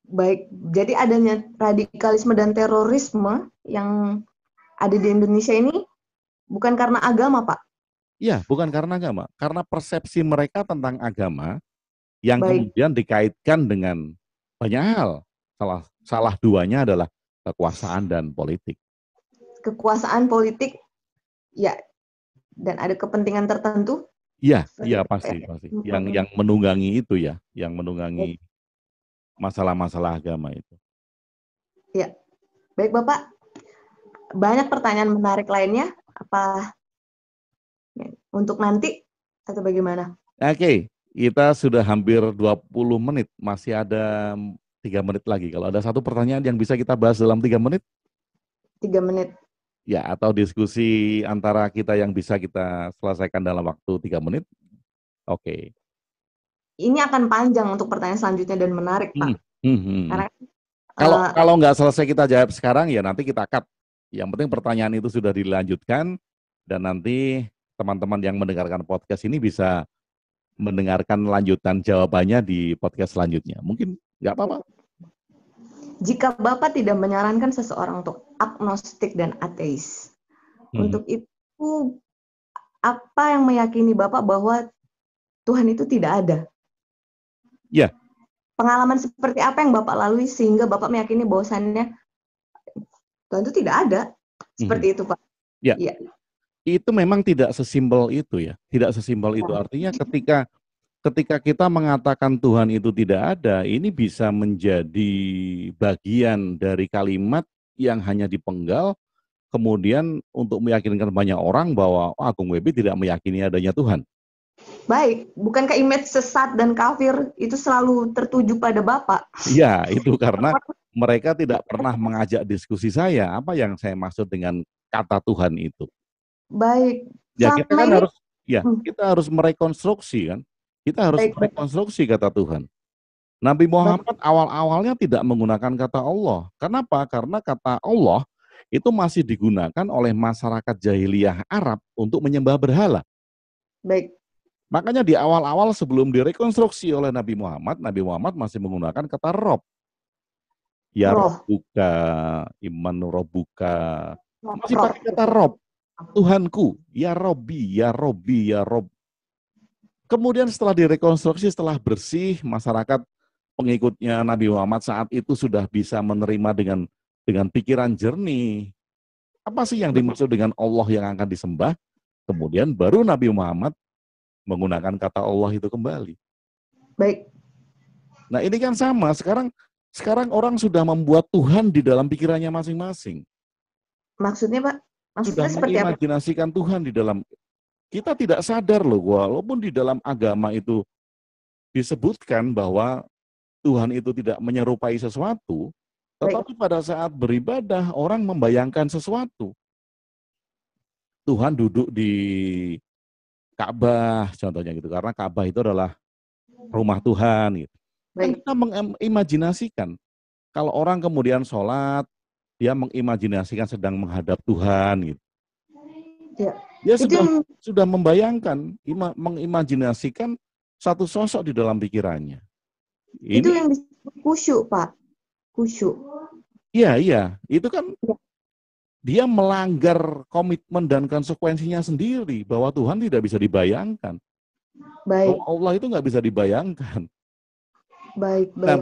Baik, jadi adanya radikalisme dan terorisme yang ada di Indonesia ini bukan karena agama, Pak? Iya, bukan karena agama, karena persepsi mereka tentang agama yang kemudian dikaitkan dengan banyak hal. Salah duanya adalah kekuasaan dan politik. Kekuasaan politik, ya, dan ada kepentingan tertentu? Iya pasti. Yang menunggangi itu ya, yang menunggangi masalah-masalah agama itu. Ya, baik Bapak. Banyak pertanyaan menarik lainnya, apa untuk nanti atau bagaimana? Oke. Kita sudah hampir 20 menit, masih ada 3 menit lagi. Kalau ada satu pertanyaan yang bisa kita bahas dalam 3 menit? 3 menit. Ya, atau diskusi antara kita yang bisa kita selesaikan dalam waktu 3 menit? Oke. Ini akan panjang untuk pertanyaan selanjutnya dan menarik, Pak. Karena kalau nggak selesai kita jawab sekarang, ya nanti kita cut. Yang penting pertanyaan itu sudah dilanjutkan, dan nanti teman-teman yang mendengarkan podcast ini bisa mendengarkan lanjutan jawabannya di podcast selanjutnya. Mungkin nggak apa-apa. Jika Bapak tidak menyarankan seseorang untuk agnostik dan ateis, untuk itu apa yang meyakini Bapak bahwa Tuhan itu tidak ada? Ya. Pengalaman seperti apa yang Bapak lalui sehingga Bapak meyakini bahwasannya Tuhan itu tidak ada? Seperti itu, Pak. Ya. Itu memang tidak sesimpel itu ya. Tidak sesimpel itu. Artinya ketika kita mengatakan Tuhan itu tidak ada, ini bisa menjadi bagian dari kalimat yang hanya dipenggal, kemudian untuk meyakinkan banyak orang bahwa Agung WB tidak meyakini adanya Tuhan. Baik, bukankah image sesat dan kafir itu selalu tertuju pada Bapak? Iya, itu karena mereka tidak pernah mengajak diskusi saya, apa yang saya maksud dengan kata Tuhan itu. Baik. Ya, kita harus merekonstruksi kan. Kita harus merekonstruksi kata Tuhan. Nabi Muhammad awal-awalnya tidak menggunakan kata Allah. Kenapa? Karena kata Allah itu masih digunakan oleh masyarakat jahiliyah Arab untuk menyembah berhala. Baik. Makanya di awal-awal sebelum direkonstruksi oleh Nabi Muhammad masih menggunakan kata Rob. Ya Roh. Robbuka, Iman Robbuka. Masih Rob. pakai kata Rob. Tuhanku, ya Robbi, ya Robbi, ya Rob. Kemudian setelah direkonstruksi, setelah bersih, masyarakat pengikutnya Nabi Muhammad saat itu sudah bisa menerima dengan pikiran jernih. Apa sih yang dimaksud dengan Allah yang akan disembah? Kemudian baru Nabi Muhammad menggunakan kata Allah itu kembali. Baik. Nah ini kan sama, sekarang orang sudah membuat Tuhan di dalam pikirannya masing-masing. Maksudnya Pak? Sudah Maksudnya seperti apa? mengimajinasikan Tuhan di dalam, kita tidak sadar loh, walaupun di dalam agama itu disebutkan bahwa Tuhan itu tidak menyerupai sesuatu, tetapi pada saat beribadah orang membayangkan sesuatu. Tuhan duduk di Ka'bah contohnya gitu, karena Ka'bah itu adalah rumah Tuhan gitu. Kan kita mengimajinasikan, kalau orang kemudian sholat, dia mengimajinasikan sedang menghadap Tuhan gitu. Ya. Dia sudah membayangkan, mengimajinasikan satu sosok di dalam pikirannya. Itu yang disebut khusyuk, Pak. Khusyuk. Iya. Itu kan dia melanggar komitmen dan konsekuensinya sendiri, bahwa Tuhan tidak bisa dibayangkan. Baik. Allah itu nggak bisa dibayangkan. Baik. Nah,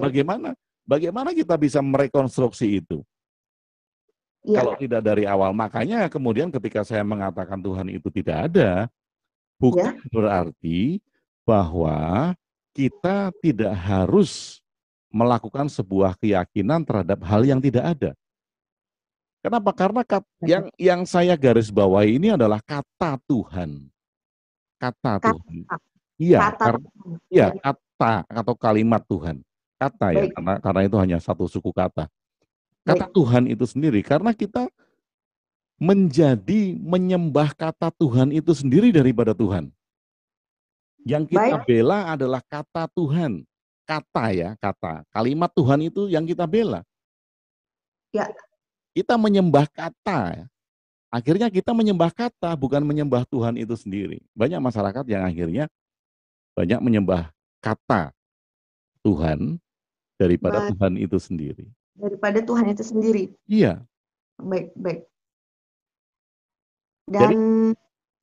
bagaimana kita bisa merekonstruksi itu? Ya. Kalau tidak dari awal. Makanya kemudian ketika saya mengatakan Tuhan itu tidak ada, bukan berarti bahwa kita tidak harus melakukan sebuah keyakinan terhadap hal yang tidak ada. Kenapa? Karena yang saya garis bawahi ini adalah kata Tuhan. Kata Tuhan. Iya, kata atau kalimat Tuhan. Kata ya, karena itu hanya satu suku kata. Kata Tuhan itu sendiri, karena kita menyembah kata Tuhan itu sendiri daripada Tuhan. Yang kita bela adalah kata Tuhan. Kata. Kalimat Tuhan itu yang kita bela. Ya. Kita menyembah kata. Akhirnya kita menyembah kata, bukan menyembah Tuhan itu sendiri. Banyak masyarakat yang akhirnya banyak menyembah kata Tuhan daripada Tuhan itu sendiri. Daripada Tuhan itu sendiri. Iya. Baik.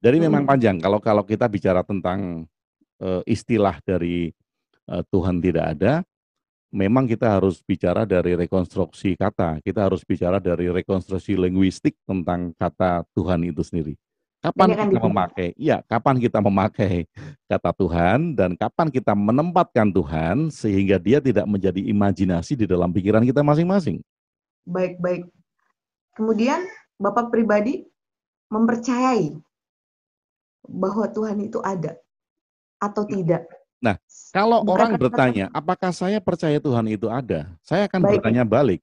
Jadi memang panjang. Kalau kita bicara tentang istilah dari Tuhan tidak ada, memang kita harus bicara dari rekonstruksi kata. Kita harus bicara dari rekonstruksi linguistik tentang kata Tuhan itu sendiri. Kapan kita memakai? Iya, kapan kita memakai kata Tuhan dan kapan kita menempatkan Tuhan sehingga dia tidak menjadi imajinasi di dalam pikiran kita masing-masing. Baik. Kemudian Bapak pribadi mempercayai bahwa Tuhan itu ada atau tidak? Nah, kalau orang bertanya, apakah saya percaya Tuhan itu ada? Saya akan bertanya balik.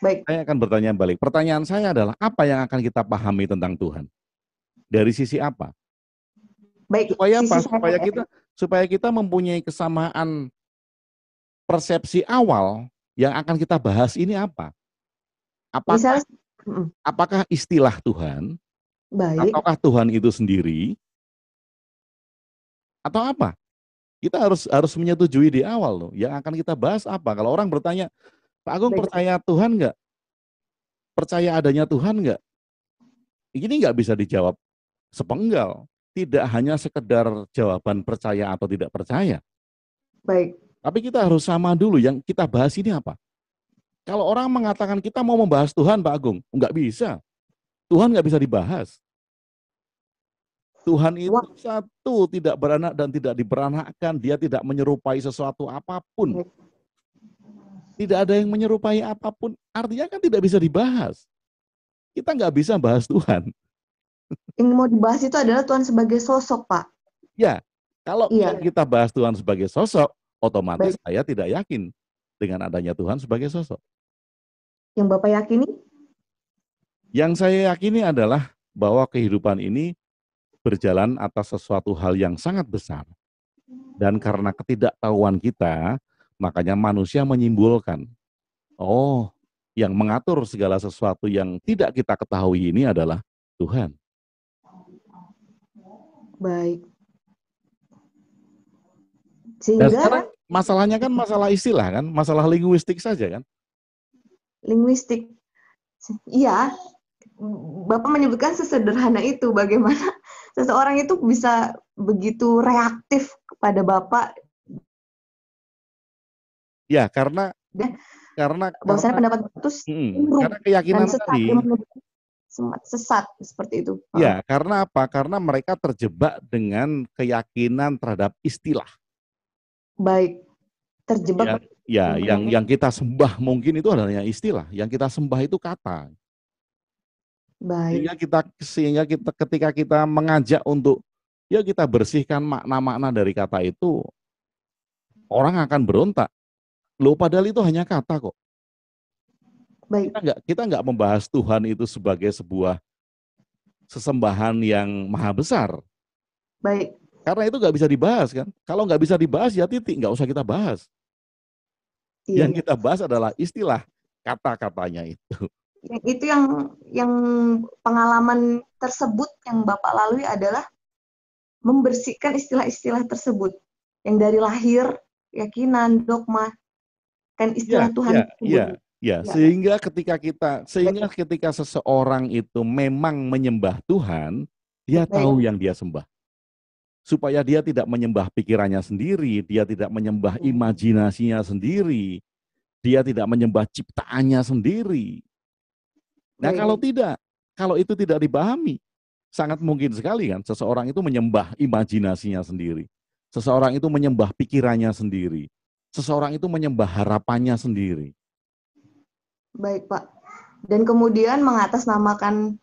Saya akan bertanya balik. Pertanyaan saya adalah, apa yang akan kita pahami tentang Tuhan? Dari sisi apa? Supaya apa? Supaya kita mempunyai kesamaan persepsi awal yang akan kita bahas ini apa? Apakah istilah Tuhan? Ataukah Tuhan itu sendiri? Atau apa? Kita harus menyetujui di awal loh. Yang akan kita bahas apa? Kalau orang bertanya, Pak Agung percaya Tuhan nggak? Percaya adanya Tuhan nggak? Ini nggak bisa dijawab sepenggal. Tidak hanya sekedar jawaban percaya atau tidak percaya. Baik. Tapi kita harus sama dulu. Yang kita bahas ini apa? Kalau orang mengatakan kita mau membahas Tuhan, Pak Agung, nggak bisa. Tuhan nggak bisa dibahas. Tuhan itu satu, tidak beranak dan tidak diberanakkan. Dia tidak menyerupai sesuatu apapun. Tidak ada yang menyerupai apapun. Artinya kan tidak bisa dibahas. Kita nggak bisa bahas Tuhan. Yang mau dibahas itu adalah Tuhan sebagai sosok, Pak. Ya, kalau kita bahas Tuhan sebagai sosok, otomatis saya tidak yakin dengan adanya Tuhan sebagai sosok. Yang Bapak yakini? Yang saya yakini adalah bahwa kehidupan ini berjalan atas sesuatu hal yang sangat besar. Dan karena ketidaktahuan kita, makanya manusia menyimpulkan, oh, yang mengatur segala sesuatu yang tidak kita ketahui ini adalah Tuhan. Baik. Dan sekarang masalahnya kan masalah istilah kan, masalah linguistik saja kan? Linguistik. Iya, Bapak menyebutkan sesederhana itu, bagaimana seseorang itu bisa begitu reaktif kepada Bapak. Ya, karena bahwasanya pendapat itu karena keyakinan tadi. Sesat seperti itu. Ya, karena apa? Karena mereka terjebak dengan keyakinan terhadap istilah. Baik, terjebak. Ya, yang kita sembah mungkin itu adalah istilah. Yang kita sembah itu kata. Baik. Sehingga kita ketika kita mengajak untuk ya kita bersihkan makna-makna dari kata itu, orang akan berontak. Loh, padahal itu hanya kata kok. Baik. Kita nggak membahas Tuhan itu sebagai sebuah sesembahan yang maha besar. Baik. Karena itu nggak bisa dibahas kan. Kalau nggak bisa dibahas ya titik, nggak usah kita bahas. Iya. Yang kita bahas adalah istilah kata-katanya itu. Itu yang pengalaman tersebut yang Bapak lalui adalah membersihkan istilah-istilah tersebut yang dari lahir, keyakinan, dogma, kan istilah Tuhan tersebut. Ya, sehingga ketika seseorang itu memang menyembah Tuhan, dia tahu yang dia sembah. Supaya dia tidak menyembah pikirannya sendiri, dia tidak menyembah imajinasinya sendiri, dia tidak menyembah ciptaannya sendiri. Nah, kalau itu tidak dipahami, sangat mungkin sekali kan seseorang itu menyembah imajinasinya sendiri. Seseorang itu menyembah pikirannya sendiri. Seseorang itu menyembah harapannya sendiri. Baik, Pak. Dan kemudian mengatasnamakan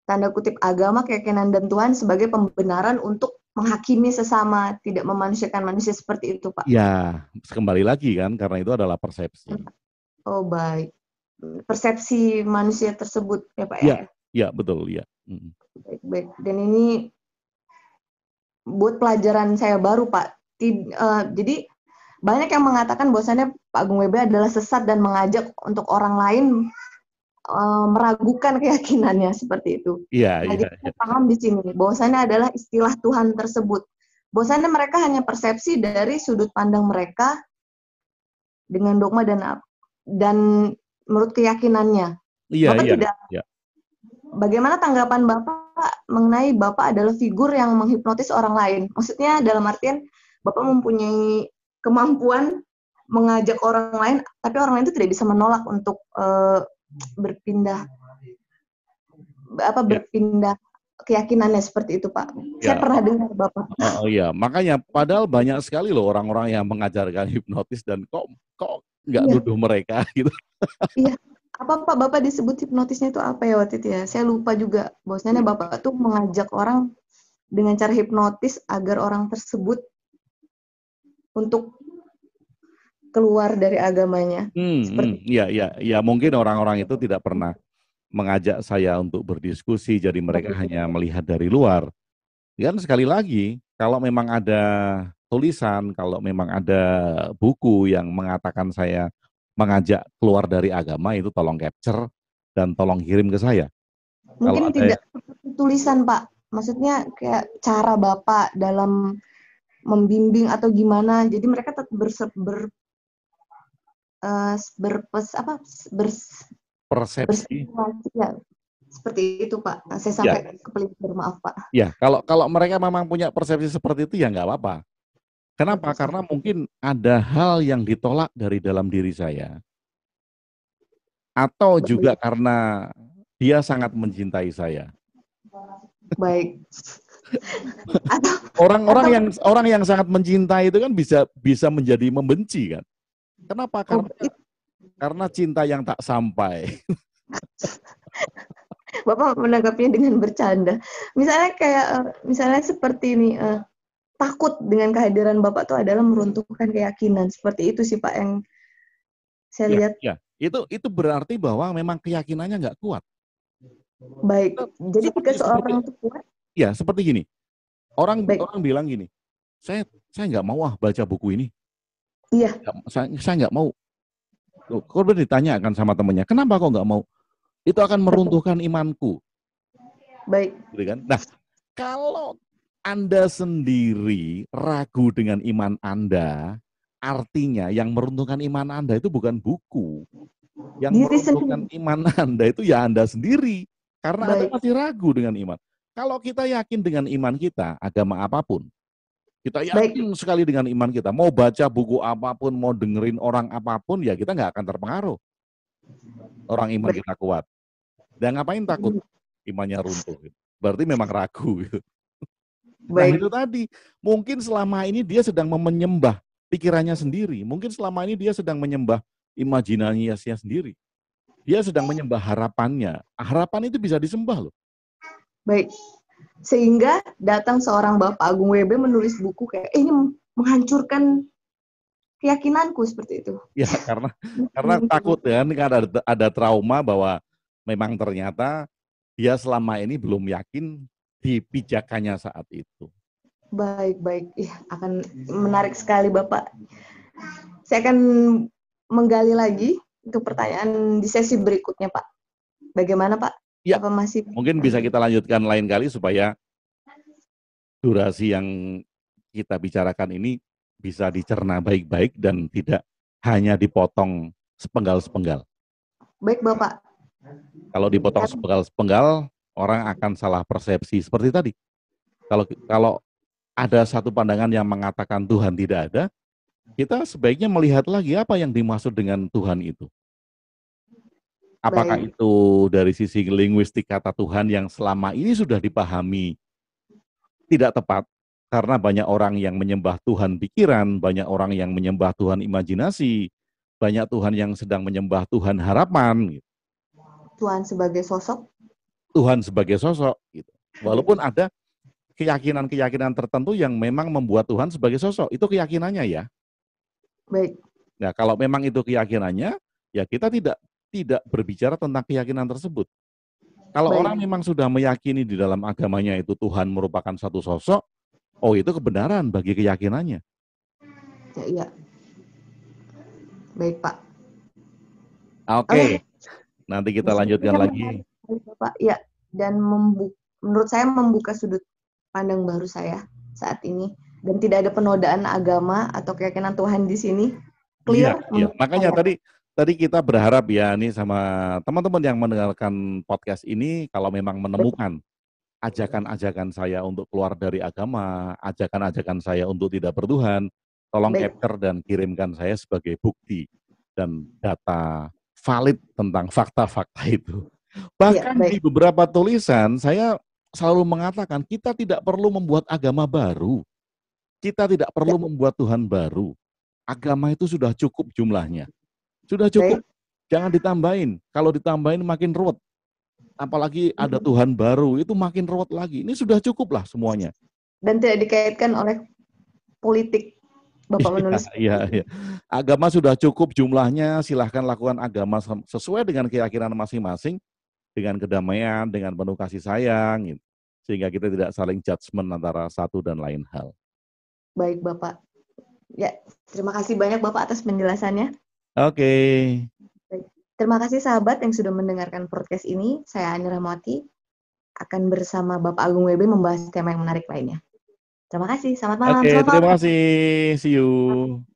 tanda kutip agama, keyakinan, dan Tuhan sebagai pembenaran untuk menghakimi sesama, tidak memanusiakan manusia seperti itu, Pak. Ya, kembali lagi kan, karena itu adalah persepsi. Oh, baik. Persepsi manusia tersebut, ya Pak ya? Ya, betul, ya. Baik. Dan ini buat pelajaran saya baru, Pak. Jadi, banyak yang mengatakan bahwasannya Pak Agung WB adalah sesat dan mengajak untuk orang lain meragukan keyakinannya seperti itu. Jadi saya paham di sini bahwasannya adalah istilah Tuhan tersebut. Bahwasannya mereka hanya persepsi dari sudut pandang mereka dengan dogma dan menurut keyakinannya. Bagaimana tanggapan Bapak mengenai Bapak adalah figur yang menghipnotis orang lain? Maksudnya dalam artian Bapak mempunyai kemampuan mengajak orang lain, tapi orang lain itu tidak bisa menolak untuk berpindah keyakinannya seperti itu, Pak. Saya pernah dengar Bapak. Oh iya, makanya padahal banyak sekali loh orang-orang yang mengajarkan hipnotis dan kok nggak nuduh mereka gitu. Iya. Apa Pak Bapak disebut hipnotisnya itu apa ya waktu itu ya? Saya lupa juga. Bahwasanya Bapak tuh mengajak orang dengan cara hipnotis agar orang tersebut untuk keluar dari agamanya. Ya, mungkin orang-orang itu tidak pernah mengajak saya untuk berdiskusi, jadi mereka hanya melihat dari luar. Dan sekali lagi, kalau memang ada tulisan, kalau memang ada buku yang mengatakan saya mengajak keluar dari agama, itu tolong capture dan tolong kirim ke saya. Mungkin tidak tulisan, Pak. Maksudnya kayak cara Bapak dalam membimbing atau gimana. Jadi mereka tetap persepsi. Ya, seperti itu, Pak. Saya sampai kepelintir, maaf, Pak. Ya, kalau mereka memang punya persepsi seperti itu ya nggak apa-apa. Kenapa? Karena mungkin ada hal yang ditolak dari dalam diri saya. Atau juga karena dia sangat mencintai saya. Baik. Orang yang sangat mencintai itu kan bisa menjadi membenci kan. Kenapa? Karena cinta yang tak sampai. Bapak menanggapinya dengan bercanda. Misalnya seperti ini, takut dengan kehadiran Bapak itu adalah meruntuhkan keyakinan. Seperti itu sih Pak yang saya lihat. Ya, itu berarti bahwa memang keyakinannya nggak kuat. Baik. Jadi jika seorang itu kuat. Ya, seperti gini. Orang bilang gini, saya nggak mau baca buku ini. Iya. Saya nggak mau. Korban ditanyakan sama temannya, kenapa kok nggak mau? Itu akan meruntuhkan imanku. Baik. Gitu kan? Nah, kalau Anda sendiri ragu dengan iman Anda, artinya yang meruntuhkan iman Anda itu bukan buku. Yang meruntuhkan iman Anda itu ya Anda sendiri. Karena Anda masih ragu dengan iman. Kalau kita yakin dengan iman kita, agama apapun, kita yakin sekali dengan iman kita, mau baca buku apapun, mau dengerin orang apapun, ya kita nggak akan terpengaruh. Orang iman kita kuat. Dan ngapain takut imannya runtuh? Berarti memang ragu. Nah itu tadi, mungkin selama ini dia sedang menyembah pikirannya sendiri. Mungkin selama ini dia sedang menyembah imajinasinya sendiri. Dia sedang menyembah harapannya. Harapan itu bisa disembah loh. Baik. Sehingga datang seorang Bapak Agung WB menulis buku kayak, ini menghancurkan keyakinanku seperti itu. Ya karena takut ya, kan ada trauma bahwa memang ternyata dia selama ini belum yakin di pijakannya saat itu. Baik. Akan menarik sekali Bapak. Saya akan menggali lagi untuk pertanyaan di sesi berikutnya Pak. Bagaimana Pak? Ya, apa masih... mungkin bisa kita lanjutkan lain kali supaya durasi yang kita bicarakan ini bisa dicerna baik-baik dan tidak hanya dipotong sepenggal-sepenggal. Baik Bapak. Kalau dipotong sepenggal-sepenggal, orang akan salah persepsi seperti tadi. Kalau ada satu pandangan yang mengatakan Tuhan tidak ada, kita sebaiknya melihat lagi apa yang dimaksud dengan Tuhan itu. Apakah itu dari sisi linguistik kata Tuhan yang selama ini sudah dipahami tidak tepat, karena banyak orang yang menyembah Tuhan pikiran, banyak orang yang menyembah Tuhan imajinasi, banyak Tuhan yang sedang menyembah Tuhan harapan. Tuhan sebagai sosok? Tuhan sebagai sosok. Gitu. Walaupun ada keyakinan-keyakinan tertentu yang memang membuat Tuhan sebagai sosok, itu keyakinannya ya. Baik. Nah kalau memang itu keyakinannya, ya kita tidak berbicara tentang keyakinan tersebut. Kalau orang memang sudah meyakini di dalam agamanya itu Tuhan merupakan satu sosok, oh itu kebenaran bagi keyakinannya. Iya. Baik Pak. Oke. Nanti kita lanjutkan lagi. Pak, ya. Dan menurut saya membuka sudut pandang baru saya saat ini. Dan tidak ada penodaan agama atau keyakinan Tuhan di sini. Clear? Iya. Makanya tadi kita berharap ya nih sama teman-teman yang mendengarkan podcast ini, kalau memang menemukan ajakan-ajakan saya untuk keluar dari agama, ajakan-ajakan saya untuk tidak bertuhan, tolong capture dan kirimkan saya sebagai bukti dan data valid tentang fakta-fakta itu. Bahkan di beberapa tulisan saya selalu mengatakan kita tidak perlu membuat agama baru. Kita tidak perlu membuat Tuhan baru. Agama itu sudah cukup jumlahnya. Sudah cukup. Jangan ditambahin. Kalau ditambahin makin ruwet. Apalagi ada Tuhan baru, itu makin ruwet lagi. Ini sudah cukup lah semuanya. Dan tidak dikaitkan oleh politik. Bapak menulis. Iya. Agama sudah cukup jumlahnya, silahkan lakukan agama sesuai dengan keyakinan masing-masing, dengan kedamaian, dengan penuh kasih sayang, gitu. Sehingga kita tidak saling judgement antara satu dan lain hal. Baik Bapak. Ya, terima kasih banyak Bapak atas penjelasannya. Oke. Terima kasih sahabat yang sudah mendengarkan podcast ini. Saya Ani Rahmawati akan bersama Bapak Agung WB membahas tema yang menarik lainnya. Terima kasih. Selamat malam. Oke, terima kasih. See you.